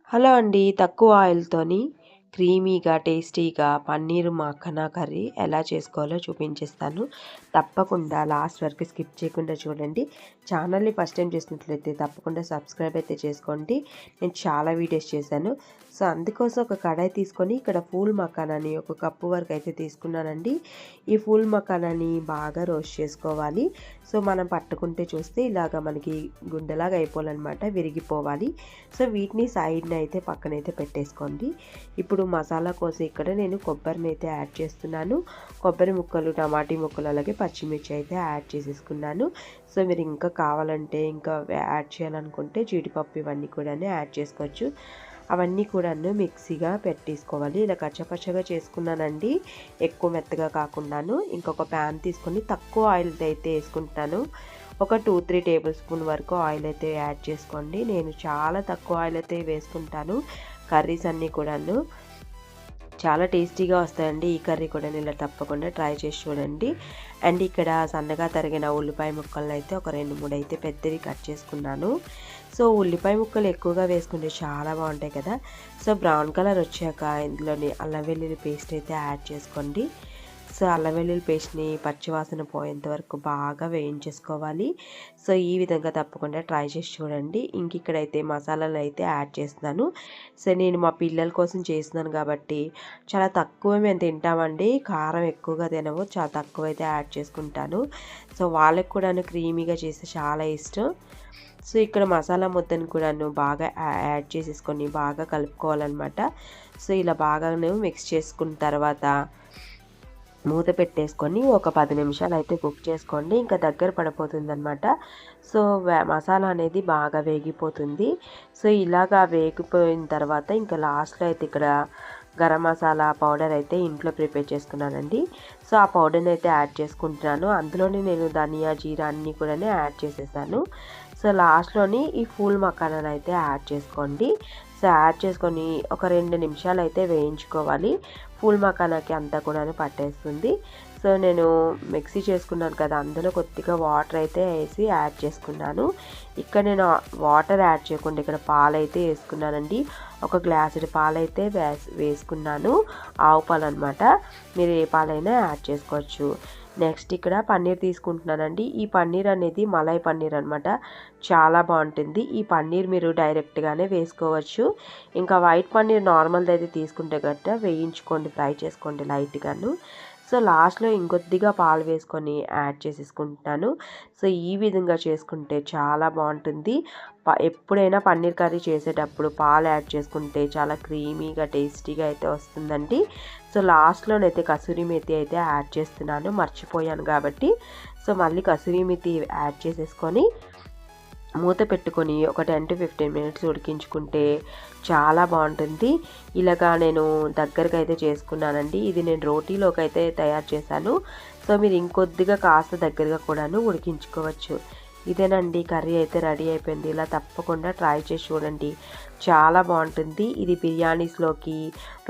Hello అండి. తక్కువ ఆయిల్‌తోని క్రీమీగా, టేస్టీగా పన్నీర్ మఖనా కర్రీ ఎలా చేసుకోవాలో చూపించేస్తాను. తప్పకుండా లాస్ట్ వరకు స్కిప్ చేయకుండా చూడండి. ఛానల్‌ని ఫస్ట్ టైం చూసినట్లయితే తప్పకుండా సబ్స్క్రైబ్ అయితే చేసుకోండి. నేను చాలా వీడియోస్ చేశాను. సో, అందుకోసం ఒక కడాయి తీసుకొని ఇక్కడ ఫూల్ మఖానాని ఒక కప్పు వరకు అయితే తీసుకున్నానండి. ఈ ఫూల్ మఖానాని బాగా రోస్ట్ చేసుకోవాలి. సో, మనం పట్టుకుంటే చూస్తే ఇలాగ మనకి గుండెలాగా అయిపోవాలన్నమాట, విరిగిపోవాలి. సో, వీటిని సైడ్‌న అయితే పక్కనైతే పెట్టేసుకోండి. ఇప్పుడు మసాలా కోసం ఇక్కడ నేను కొబ్బరిని అయితే యాడ్ చేస్తున్నాను. కొబ్బరి ముక్కలు, టమాటీ ముక్కలు, అలాగే పచ్చిమిర్చి అయితే యాడ్ చేసేసుకున్నాను. సో, మీరు ఇంకా కావాలంటే ఇంకా యాడ్ చేయాలనుకుంటే జీడిపప్పు ఇవన్నీ కూడా యాడ్ చేసుకోవచ్చు. అవన్నీ కూడాను మిక్సీగా పెట్టేసుకోవాలి. ఇలా కచ్చపచ్చగా చేసుకున్నానండి, ఎక్కువ మెత్తగా కాకుండాను. ఇంకొక ప్యాన్ తీసుకొని తక్కువ ఆయిల్ అయితే వేసుకుంటాను. ఒక 2-3 టేబుల్ స్పూన్ వరకు ఆయిల్ అయితే యాడ్ చేసుకోండి. నేను చాలా తక్కువ ఆయిల్ అయితే వేసుకుంటాను. కర్రీస్ అన్నీ కూడాను చాలా టేస్టీగా వస్తాయండి. ఈ కర్రీ కూడా ఇలా తప్పకుండా ట్రై చేసి చూడండి. అండ్ ఇక్కడ సన్నగా తరిగిన ఉల్లిపాయ ముక్కలను అయితే ఒక 2-3 అయితే పెద్దవి కట్ చేసుకున్నాను. సో, ఉల్లిపాయ ముక్కలు ఎక్కువగా వేసుకుంటే చాలా బాగుంటాయి కదా. సో, బ్రౌన్ కలర్ వచ్చాక ఇందులోని అల్లం వెల్లుల్లి పేస్ట్ అయితే యాడ్ చేసుకోండి. సో, అల్లం వెల్లుల్లి పేస్ట్ని పచ్చివాసన పోయేంత వరకు బాగా వేయించేసుకోవాలి. సో, ఈ విధంగా తప్పకుండా ట్రై చేసి చూడండి. ఇంక ఇక్కడైతే మసాలాలు అయితే యాడ్ చేస్తున్నాను. సో, నేను మా పిల్లల కోసం చేస్తున్నాను కాబట్టి చాలా తక్కువ మేము తింటామండి. కారం ఎక్కువగా తినము, చాలా తక్కువ అయితే యాడ్ చేసుకుంటాను. సో, వాళ్ళకి కూడాను క్రీమీగా చేస్తే చాలా ఇష్టం. సో, ఇక్కడ మసాలా ముద్దను కూడాను బాగా యాడ్ చేసేసుకొని బాగా కలుపుకోవాలన్నమాట. సో, ఇలా బాగానే మిక్స్ చేసుకున్న తర్వాత మూత పెట్టేసుకొని ఒక 10 నిమిషాలు అయితే కుక్ చేసుకోండి. ఇంకా దగ్గర పడిపోతుందనమాట. సో, మసాలా అనేది బాగా వేగిపోతుంది. సో, ఇలాగా వేగిపోయిన తర్వాత ఇంకా లాస్ట్‌లో అయితే ఇక్కడ గరం మసాలా పౌడర్ అయితే ఇంట్లో ప్రిపేర్ చేసుకున్నానండి. సో, ఆ పౌడర్‌ని అయితే యాడ్ చేసుకుంటున్నాను. అందులోనే నేను ధనియా, జీరా అన్నీ కూడా యాడ్ చేసేసాను. సో, లాస్ట్‌లోని ఈ ఫూల్ మఖానాని అయితే యాడ్ చేసుకోండి. సో, యాడ్ చేసుకొని ఒక 2 నిమిషాలు అయితే వేయించుకోవాలి. ఫూల్ మఖానాకి అంతా కూడాను పట్టేస్తుంది. సో, నేను మిక్సీ చేసుకున్నాను కదా, అందులో కొద్దిగా వాటర్ అయితే వేసి యాడ్ చేసుకున్నాను. ఇక్కడ నేను వాటర్ యాడ్ చేయకుండా ఇక్కడ పాలైతే వేసుకున్నానండి. ఒక గ్లాసుడి పాలైతే వేసుకున్నాను. ఆవు పాలు అనమాట. మీరు ఏ పాలైనా యాడ్ చేసుకోవచ్చు. నెక్స్ట్ ఇక్కడ పన్నీర్ తీసుకుంటున్నానండి. ఈ పన్నీర్ అనేది మలై పన్నీర్ అనమాట. చాలా బాగుంటుంది. ఈ పన్నీర్ మీరు డైరెక్ట్గానే వేసుకోవచ్చు. ఇంకా వైట్ పన్నీర్ నార్మల్ది అయితే తీసుకుంటే గట్ట వేయించుకోండి, ఫ్రై చేసుకోండి లైట్గాను. సో, లాస్ట్లో ఇంకొద్దిగా పాలు వేసుకొని యాడ్ చేసేసుకుంటున్నాను. సో, ఈ విధంగా చేసుకుంటే చాలా బాగుంటుంది. ఎప్పుడైనా పన్నీర్ కర్రీ చేసేటప్పుడు పాలు యాడ్ చేసుకుంటే చాలా క్రీమీగా, టేస్టీగా అయితే వస్తుందండి. సో, లాస్ట్లోనైతే కసూరి మేతి అయితే యాడ్ చేస్తున్నాను, మర్చిపోయాను కాబట్టి. సో, మళ్ళీ కసూరి మేతి యాడ్ చేసేసుకొని మూత పెట్టుకొని ఒక 10-15 మినిట్స్ ఉడికించుకుంటే చాలా బాగుంటుంది. ఇలాగా నేను దగ్గరగా అయితే చేసుకున్నానండి. ఇది నేను రోటీలోకి అయితే తయారు చేశాను. సో, మీరు ఇంకొద్దిగా కాస్త దగ్గరగా కూడాను ఉడికించుకోవచ్చు. ఇదేనండి, కర్రీ అయితే రెడీ అయిపోయింది. ఇలా తప్పకుండా ట్రై చేసి చూడండి, చాలా బాగుంటుంది. ఇది బిర్యానీస్లోకి,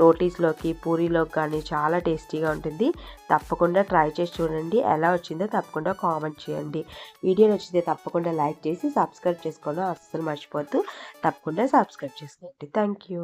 రోటీస్లోకి, పూరీలోకి కానీ చాలా టేస్టీగా ఉంటుంది. తప్పకుండా ట్రై చేసి చూడండి. ఎలా వచ్చిందో తప్పకుండా కామెంట్ చేయండి. వీడియో నచ్చితే తప్పకుండా లైక్ చేసి సబ్స్క్రైబ్ చేసుకోవడం అస్సలు మర్చిపోద్దు. తప్పకుండా సబ్స్క్రైబ్ చేసుకోండి. Thank you.